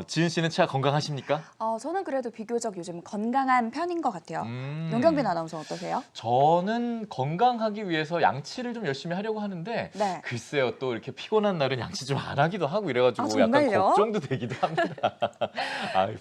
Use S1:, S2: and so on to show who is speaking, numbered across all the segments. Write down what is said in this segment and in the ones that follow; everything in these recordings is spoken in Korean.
S1: 지은 씨는 치아 건강하십니까?
S2: 저는 그래도 비교적 요즘 건강한 편인 것 같아요. 윤경빈 아나운서 어떠세요?
S1: 저는 건강하기 위해서 양치를 좀 열심히 하려고 하는데
S2: 네.
S1: 글쎄요, 또 이렇게 피곤한 날은 양치 좀 안 하기도 하고 이래가지고 약간
S2: 정말요?
S1: 걱정도 되기도 합니다.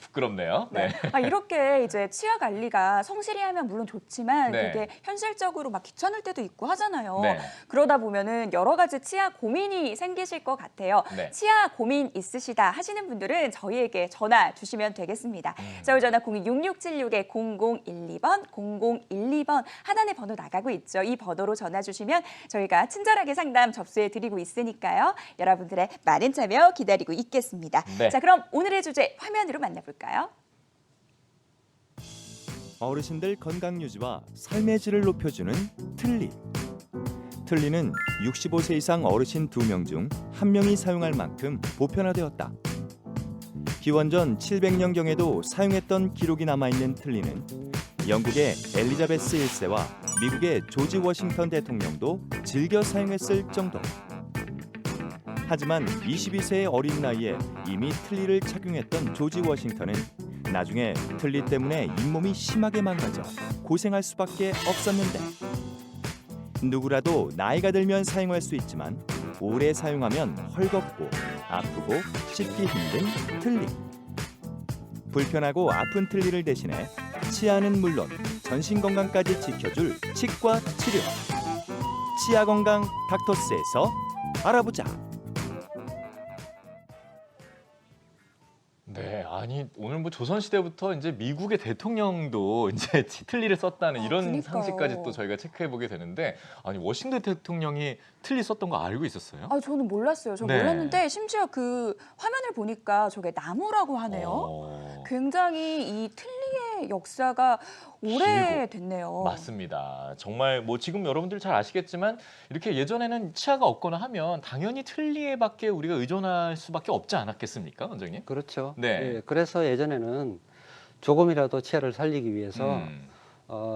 S1: 부끄럽네요. 네.
S2: 이렇게 이제 치아 관리가 성실히 하면 물론 좋지만
S1: 네.
S2: 그게 현실적으로 막 귀찮을 때도 있고 하잖아요.
S1: 네.
S2: 그러다 보면은 여러 가지 치아 고민이 생기실 것 같아요.
S1: 네.
S2: 치아 고민 있으시다 하시는 분들은 저희에게 전화 주시면 되겠습니다. 저희 전화 0266-0012번, 0012번 하단에 번호 나가고 있죠. 이 번호로 전화 주시면 저희가 친절하게 상담 접수해 드리고 있으니까요. 여러분들의 많은 참여 기다리고 있겠습니다.
S1: 네.
S2: 자, 그럼 오늘의 주제 화면으로 만나볼까요?
S3: 어르신들 건강 유지와 삶의 질을 높여주는 틀니. 틀니는 65세 이상 어르신 2명 중 1명이 사용할 만큼 보편화되었다. 기원전 700년경에도 사용했던 기록이 남아있는 틀니는 영국의 엘리자베스 1세와 미국의 조지 워싱턴 대통령도 즐겨 사용했을 정도. 하지만 22세의 어린 나이에 이미 틀니를 착용했던 조지 워싱턴은 나중에 틀니 때문에 잇몸이 심하게 망가져 고생할 수밖에 없었는데, 누구라도 나이가 들면 사용할 수 있지만 오래 사용하면 헐겁고 아프고 씻기 힘든 틀니. 불편하고 아픈 틀니를 대신해 치아는 물론 전신 건강까지 지켜줄 치과 치료. 치아 건강 닥터스에서 알아보자.
S1: 네, 오늘 뭐 조선시대부터 이제 미국의 대통령도 이제 틀니를 썼다는 이런
S2: 그러니까요.
S1: 상식까지 또 저희가 체크해 보게 되는데, 워싱턴 대통령이 틀니 썼던 거 알고 있었어요?
S2: 저는 몰랐어요. 저
S1: 네.
S2: 몰랐는데 심지어 그 화면을 보니까 저게 나무라고 하네요. 굉장히 이 틀니의 역사가 오래됐네요.
S1: 맞습니다. 정말 뭐 지금 여러분들 잘 아시겠지만 이렇게 예전에는 치아가 없거나 하면 당연히 틀니에밖에 우리가 의존할 수밖에 없지 않았겠습니까, 원장님?
S4: 그렇죠.
S1: 네.
S4: 예, 그래서 예전에는 조금이라도 치아를 살리기 위해서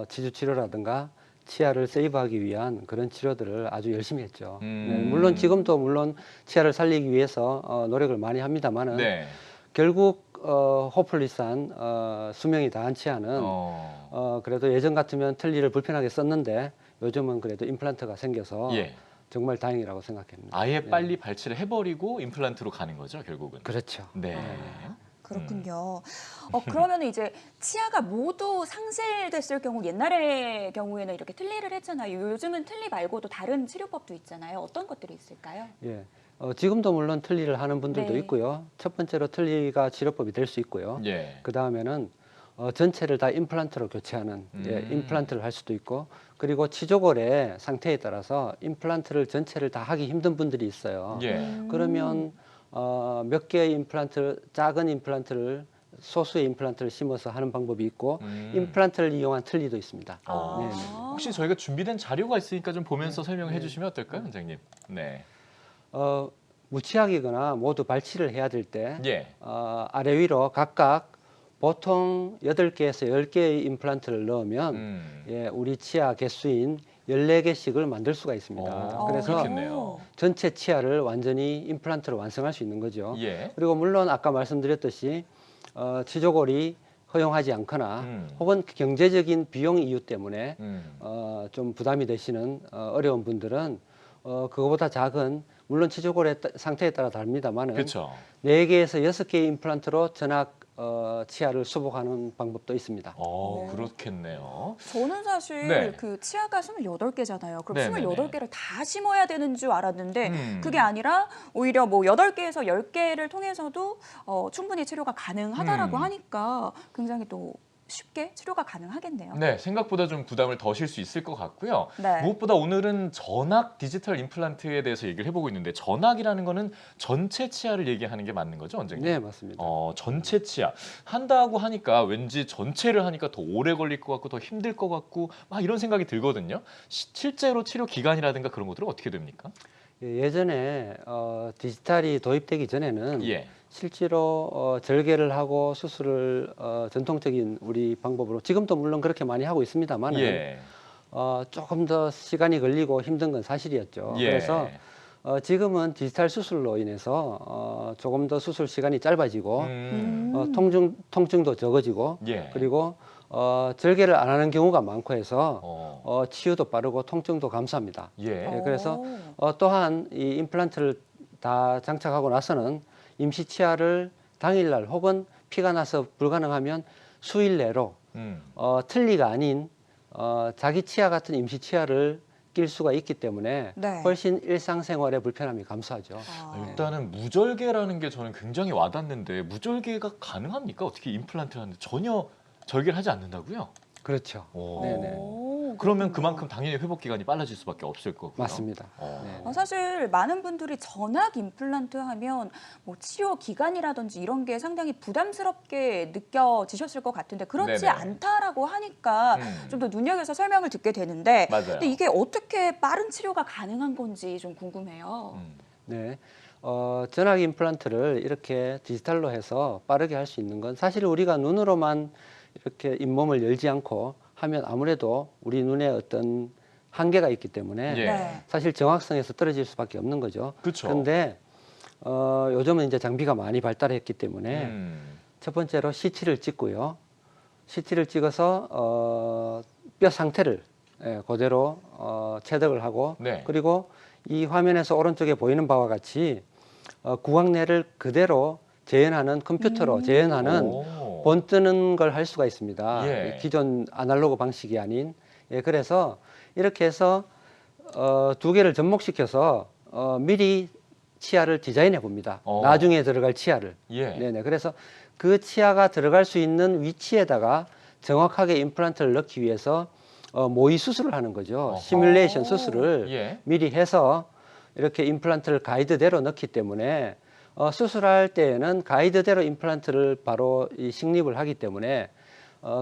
S4: 치주 치료라든가 치아를 세이브하기 위한 그런 치료들을 아주 열심히 했죠. 네, 물론 지금도 물론 치아를 살리기 위해서 노력을 많이 합니다만은
S1: 네.
S4: 결국 호플리스한 수명이 다한 치아는 그래도 예전 같으면 틀니를 불편하게 썼는데 요즘은 그래도 임플란트가 생겨서
S1: 예.
S4: 정말 다행이라고 생각합니다.
S1: 아예
S4: 예.
S1: 빨리 발치를 해버리고 임플란트로 가는 거죠, 결국은.
S4: 그렇죠.
S1: 네.
S2: 그렇군요. 그러면 이제 치아가 모두 상실됐을 경우, 옛날의 경우에는 이렇게 틀니를 했잖아요. 요즘은 틀니 말고도 다른 치료법도 있잖아요. 어떤 것들이 있을까요?
S4: 예. 지금도 물론 틀니를 하는 분들도
S2: 네.
S4: 있고요. 첫 번째로 틀니가 치료법이 될 수 있고요.
S1: 예.
S4: 그 다음에는 전체를 다 임플란트로 교체하는 임플란트를 할 수도 있고, 그리고 치조골의 상태에 따라서 임플란트를 전체를 다 하기 힘든 분들이 있어요.
S1: 예.
S4: 그러면 몇 개의 임플란트, 작은 임플란트를 소수의 임플란트를 심어서 하는 방법이 있고, 임플란트를 이용한 틀니도 있습니다. 네.
S1: 혹시 저희가 준비된 자료가 있으니까 좀 보면서 설명해 주시면 어떨까요, 원장님? 네.
S4: 무치약이거나 모두 발치를 해야 될 때
S1: 예.
S4: 아래 위로 각각 보통 8개에서 10개의 임플란트를 넣으면 예, 우리 치아 개수인 14개씩을 만들 수가 있습니다. 그래서
S1: 그렇겠네요.
S4: 전체 치아를 완전히 임플란트로 완성할 수 있는 거죠.
S1: 예.
S4: 그리고 물론 아까 말씀드렸듯이 치조골이 허용하지 않거나 혹은 경제적인 비용 이유 때문에 좀 부담이 되시는 어려운 분들은 그거보다 작은, 물론 치조골의 상태에 따라 다릅니다만은
S1: 그렇죠.
S4: 4개에서 6개의 임플란트로 전악 치아를 수복하는 방법도 있습니다.
S1: 그렇겠네요.
S2: 저는 사실
S1: 네.
S2: 그 치아가 28개잖아요. 그럼
S1: 네네네.
S2: 28개를 다 심어야 되는 줄 알았는데 그게 아니라 오히려 뭐 8개에서 10개를 통해서도 충분히 치료가 가능하다라고 하니까 굉장히 또 쉽게 치료가 가능하겠네요.
S1: 네, 생각보다 좀 부담을 덜실 수 있을 것 같고요.
S2: 네.
S1: 무엇보다 오늘은 전악 디지털 임플란트에 대해서 얘기를 해보고 있는데, 전악이라는 거는 전체 치아를 얘기하는 게 맞는 거죠, 원장님?
S4: 네, 맞습니다.
S1: 전체 치아 한다고 하니까 왠지 전체를 하니까 더 오래 걸릴 것 같고 더 힘들 것 같고 막 이런 생각이 들거든요. 실제로 치료 기간이라든가 그런 것들은 어떻게 됩니까?
S4: 예전에 디지털이 도입되기 전에는
S1: 예.
S4: 실제로 절개를 하고 수술을 전통적인 우리 방법으로, 지금도 물론 그렇게 많이 하고 있습니다만은
S1: 예.
S4: 조금 더 시간이 걸리고 힘든 건 사실이었죠.
S1: 예.
S4: 그래서 지금은 디지털 수술로 인해서 조금 더 수술 시간이 짧아지고 통증도 적어지고
S1: 예.
S4: 그리고 절개를 안 하는 경우가 많고 해서 치유도 빠르고 통증도 감소합니다.
S1: 예.
S4: 예, 그래서 또한 이 임플란트를 다 장착하고 나서는 임시 치아를 당일날 혹은 피가 나서 불가능하면 수일 내로 틀니가 아닌 자기 치아 같은 임시 치아를 낄 수가 있기 때문에
S2: 네.
S4: 훨씬 일상생활의 불편함이 감소하죠.
S1: 일단은 무절개라는 게 저는 굉장히 와닿는데 무절개가 가능합니까? 어떻게 임플란트를 하는데 전혀 절개를 하지 않는다고요?
S4: 그렇죠.
S1: 오.
S4: 네네.
S1: 그러면 그만큼 당연히 회복 기간이 빨라질 수밖에 없을 거고요.
S4: 맞습니다.
S1: 어.
S4: 네.
S2: 사실 많은 분들이 전악 임플란트 하면 뭐 치료 기간이라든지 이런 게 상당히 부담스럽게 느껴지셨을 것 같은데 그렇지
S1: 네네.
S2: 않다라고 하니까 좀 더 눈여겨서 설명을 듣게 되는데
S1: 맞아요.
S2: 근데 이게 어떻게 빠른 치료가 가능한 건지 좀 궁금해요.
S4: 네. 전악 임플란트를 이렇게 디지털로 해서 빠르게 할 수 있는 건 사실 우리가 눈으로만 이렇게 잇몸을 열지 않고 하면 아무래도 우리 눈에 어떤 한계가 있기 때문에
S1: 예.
S2: 네.
S4: 사실 정확성에서 떨어질 수밖에 없는 거죠.
S1: 그렇죠.
S4: 그런데 요즘은 이제 장비가 많이 발달했기 때문에 첫 번째로 CT를 찍고요. CT를 찍어서 뼈 상태를 그대로 체득을 하고
S1: 네.
S4: 그리고 이 화면에서 오른쪽에 보이는 바와 같이 구강내를 그대로 재현하는 컴퓨터로 재현하는
S1: 오.
S4: 본뜨는 걸 할 수가 있습니다.
S1: 예.
S4: 기존 아날로그 방식이 아닌. 그래서 이렇게 해서 두 개를 접목시켜서 미리 치아를 디자인해 봅니다. 나중에 들어갈 치아를.
S1: 예.
S4: 네네. 그래서 그 치아가 들어갈 수 있는 위치에다가 정확하게 임플란트를 넣기 위해서 모의 수술을 하는 거죠.
S1: 어허.
S4: 시뮬레이션 수술을
S1: 예.
S4: 미리 해서 이렇게 임플란트를 가이드대로 넣기 때문에 수술할 때에는 가이드대로 임플란트를 바로 식립을 하기 때문에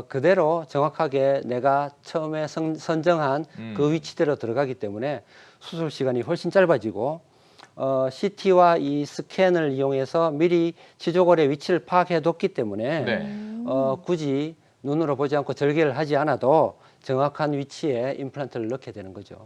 S4: 그대로 정확하게 내가 처음에 선정한 그 위치대로 들어가기 때문에 수술 시간이 훨씬 짧아지고 CT와 이 스캔을 이용해서 미리 치조골의 위치를 파악해 뒀기 때문에
S1: 네.
S4: 굳이 눈으로 보지 않고 절개를 하지 않아도 정확한 위치에 임플란트를 넣게 되는 거죠.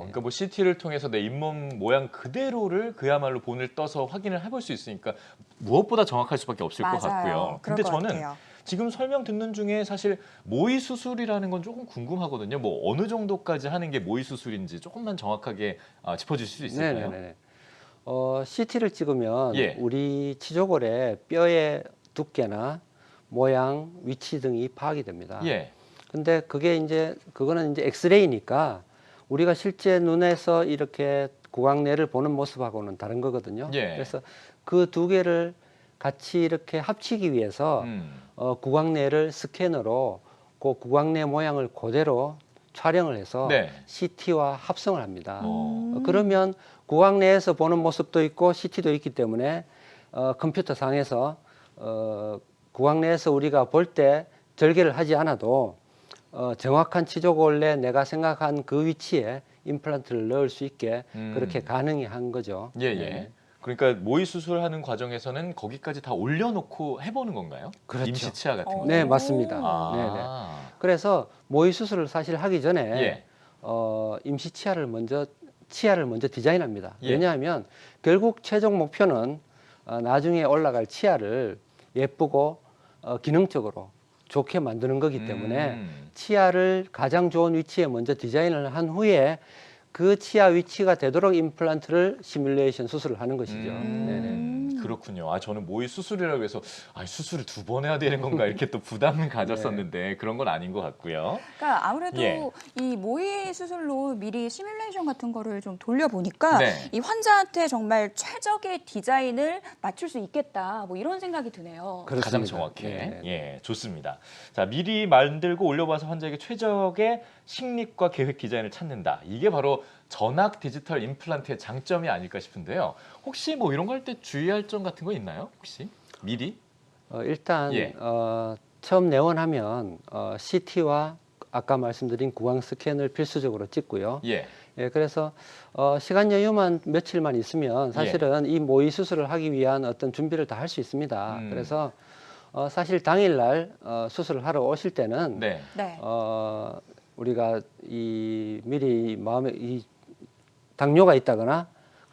S1: 그러니까 뭐 CT를 통해서 내 잇몸 모양 그대로를 그야말로 본을 떠서 확인을 해볼 수 있으니까 무엇보다 정확할 수밖에 없을 것 같고요. 근데
S2: 그럴 것
S1: 저는
S2: 같아요.
S1: 지금 설명 듣는 중에 사실 모의 수술이라는 건 조금 궁금하거든요. 뭐 어느 정도까지 하는 게 모의 수술인지 조금만 정확하게 짚어주실 수 있을까요?
S4: 네네네. CT를 찍으면
S1: 예.
S4: 우리 치조골의 뼈의 두께나 모양, 위치 등이 파악이 됩니다.
S1: 예.
S4: 근데 그거는 이제 엑스레이니까 우리가 실제 눈에서 이렇게 구강내를 보는 모습하고는 다른 거거든요.
S1: 예.
S4: 그래서 그 두 개를 같이 이렇게 합치기 위해서 구강내를 스캐너로 그 구강내 모양을 그대로 촬영을 해서
S1: 네.
S4: CT와 합성을 합니다.
S2: 그러면
S4: 그러면 구강내에서 보는 모습도 있고 CT도 있기 때문에 컴퓨터 상에서 구강내에서 우리가 볼 때 절개를 하지 않아도 정확한 치조골에 내가 생각한 그 위치에 임플란트를 넣을 수 있게 그렇게 가능히 한 거죠.
S1: 예, 예.
S4: 네.
S1: 그러니까 모의 수술하는 과정에서는 거기까지 다 올려놓고 해보는 건가요?
S4: 그렇죠.
S1: 임시 치아 같은 거.
S4: 네, 맞습니다.
S1: 아.
S4: 그래서 모의 수술을 사실 하기 전에
S1: 예.
S4: 임시 치아를 먼저 디자인합니다.
S1: 예.
S4: 왜냐하면 결국 최종 목표는 나중에 올라갈 치아를 예쁘고 기능적으로 좋게 만드는 거기 때문에 치아를 가장 좋은 위치에 먼저 디자인을 한 후에 그 치아 위치가 되도록 임플란트를 시뮬레이션 수술을 하는 것이죠. 네네.
S1: 그렇군요. 저는 모의 수술이라고 해서 수술을 2번 해야 되는 건가 이렇게 또 부담을 가졌었는데 그런 건 아닌 것 같고요.
S2: 그러니까 아무래도
S1: 예.
S2: 이 모의 수술로 미리 시뮬레이션 같은 거를 좀 돌려보니까
S1: 네.
S2: 이 환자한테 정말 최적의 디자인을 맞출 수 있겠다. 뭐 이런 생각이 드네요.
S1: 가장
S4: 그렇습니다.
S1: 정확해.
S4: 네네.
S1: 예, 좋습니다. 자, 미리 만들고 올려봐서 환자에게 최적의 식립과 계획 디자인을 찾는다. 이게 바로 전악 디지털 임플란트의 장점이 아닐까 싶은데요. 혹시 뭐 이런 거 할 때 주의할 점 같은 거 있나요? 혹시 미리?
S4: 일단
S1: 예.
S4: 처음 내원하면 CT와 아까 말씀드린 구강 스캔을 필수적으로 찍고요.
S1: 예.
S4: 그래서 시간 여유만 며칠만 있으면 사실은 이 모의 수술을 하기 위한 어떤 준비를 다 할 수 있습니다. 그래서 사실 당일날 수술을 하러 오실 때는
S1: 네.
S2: 네.
S4: 우리가 이 미리 마음에 이 당뇨가 있다거나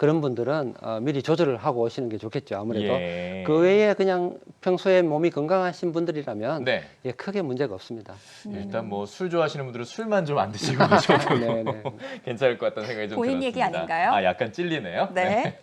S4: 그런 분들은 미리 조절을 하고 오시는 게 좋겠죠. 아무래도
S1: 예.
S4: 그 외에 그냥 평소에 몸이 건강하신 분들이라면
S1: 네.
S4: 예, 크게 문제가 없습니다.
S1: 일단 뭐 술 좋아하시는 분들은 술만 좀 안 드시고 가셔도
S4: 네, 네.
S1: 괜찮을 것 같다는 생각이 좀
S2: 본인
S1: 들었습니다.
S2: 얘기 아닌가요?
S1: 아, 약간 찔리네요.
S2: 네.